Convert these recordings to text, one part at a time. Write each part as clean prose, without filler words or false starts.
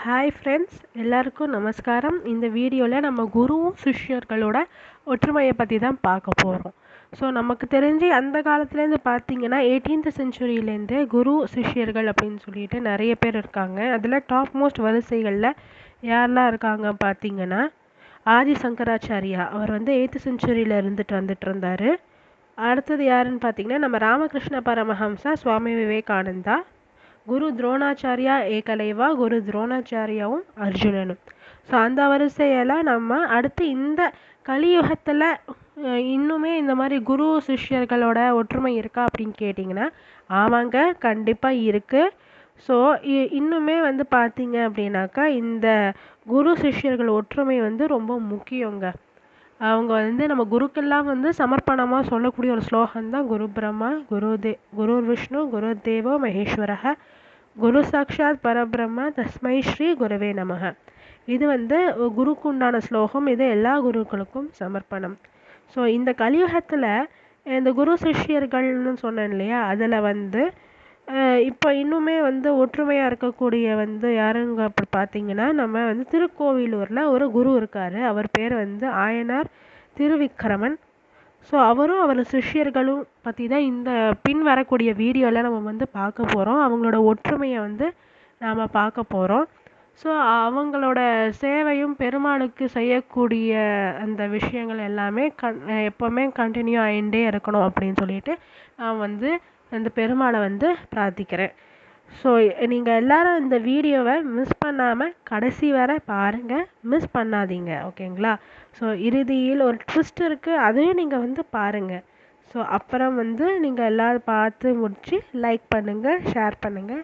Hi friends, எல்லாருக்கும் நமஸ்காரம். இந்த வீடியோவில் நம்ம குருவும் சிஷ்யர்களோட ஒற்றுமையை பற்றி தான் பார்க்க போகிறோம். ஸோ நமக்கு தெரிஞ்சு அந்த காலத்துலேருந்து பார்த்தீங்கன்னா 18th செஞ்சுரியிலேருந்து குரு சிஷ்யர்கள் அப்படின்னு சொல்லிட்டு நிறைய பேர் இருக்காங்க. அதில் டாப் மோஸ்ட் வரிசைகளில் யாரெல்லாம் இருக்காங்க பார்த்தீங்கன்னா ஆதி சங்கராச்சாரியா. அவர் வந்து 8th செஞ்சுரியில் வந்துட்டு இருந்தார். அடுத்தது யாருன்னு பார்த்தீங்கன்னா நம்ம ராமகிருஷ்ண பரமஹம்சா, சுவாமி விவேகானந்தா, குரு துரோணாச்சாரியா ஏகலைவா, குரு துரோணாச்சாரியாவும் அர்ஜுனனும். ஸோ அந்த வரிசையில் நம்ம அடுத்து இந்த கலியுகத்தில் இன்னுமே இந்த மாதிரி குரு சிஷ்யர்களோட ஒற்றுமை இருக்கா அப்படின்னு கேட்டிங்கன்னா ஆமாங்க, கண்டிப்பாக இருக்குது. ஸோ இன்னுமே வந்து பார்த்தீங்க அப்படின்னாக்கா இந்த குரு சிஷ்யர்கள் ஒற்றுமை வந்து ரொம்ப முக்கியங்க. அவங்க வந்து நம்ம குருக்கெல்லாம் வந்து சமர்ப்பணமாக சொல்லக்கூடிய ஒரு ஸ்லோகம் தான் குரு பிரம்மா குரு விஷ்ணு குரு தேவோ மகேஸ்வரக குரு சாக்ஷாத் பரபிரம்ம தஸ்மை ஸ்ரீ குருவே நமக. இது வந்து குருக்கு உண்டான ஸ்லோகம். இது எல்லா குருக்களுக்கும் சமர்ப்பணம். ஸோ இந்த கலியுகத்தில் இந்த குரு சிஷ்யர்கள்னு சொன்னேன் இல்லையா, அதில் வந்து இப்போ இன்னுமே வந்து ஒற்றுமையாக இருக்கக்கூடிய வந்து யாருங்க அப்படி பார்த்தீங்கன்னா நம்ம வந்து திருக்கோவிலூரில் ஒரு குரு இருக்கார். அவர் பேர் வந்து ஆயனார் திருவிக்கிரமன். ஸோ அவரும் அவர் சிஷ்யர்களும் பற்றி தான் இந்த பின் வரக்கூடிய வீடியோவில் நம்ம வந்து பார்க்க போகிறோம். அவங்களோட ஒற்றுமையை வந்து நாம் பார்க்க போகிறோம். ஸோ அவங்களோட சேவையும் பெருமாளுக்கு செய்யக்கூடிய அந்த விஷயங்கள் எல்லாமே எப்போவுமே கண்டினியூ ஆகிட்டே இருக்கணும் அப்படின்னு சொல்லிட்டு நான் வந்து அந்த பெருமாளை வந்து பிரார்த்திக்கிறேன். ஸோ நீங்கள் எல்லாரும் இந்த வீடியோவை மிஸ் பண்ணாமல் கடைசி வரை பாருங்கள், மிஸ் பண்ணாதீங்க, ஓகேங்களா? ஸோ இறுதியில் ஒரு ட்விஸ்ட் இருக்குது, அதையும் நீங்கள் வந்து பாருங்கள். ஸோ அப்புறம் வந்து நீங்கள் எல்லோரும் பார்த்து முடித்து லைக் பண்ணுங்கள், ஷேர் பண்ணுங்கள்,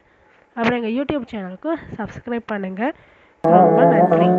அப்புறம் எங்கள் யூடியூப் சேனலுக்கு சப்ஸ்கிரைப் பண்ணுங்கள். ரொம்ப நன்றி.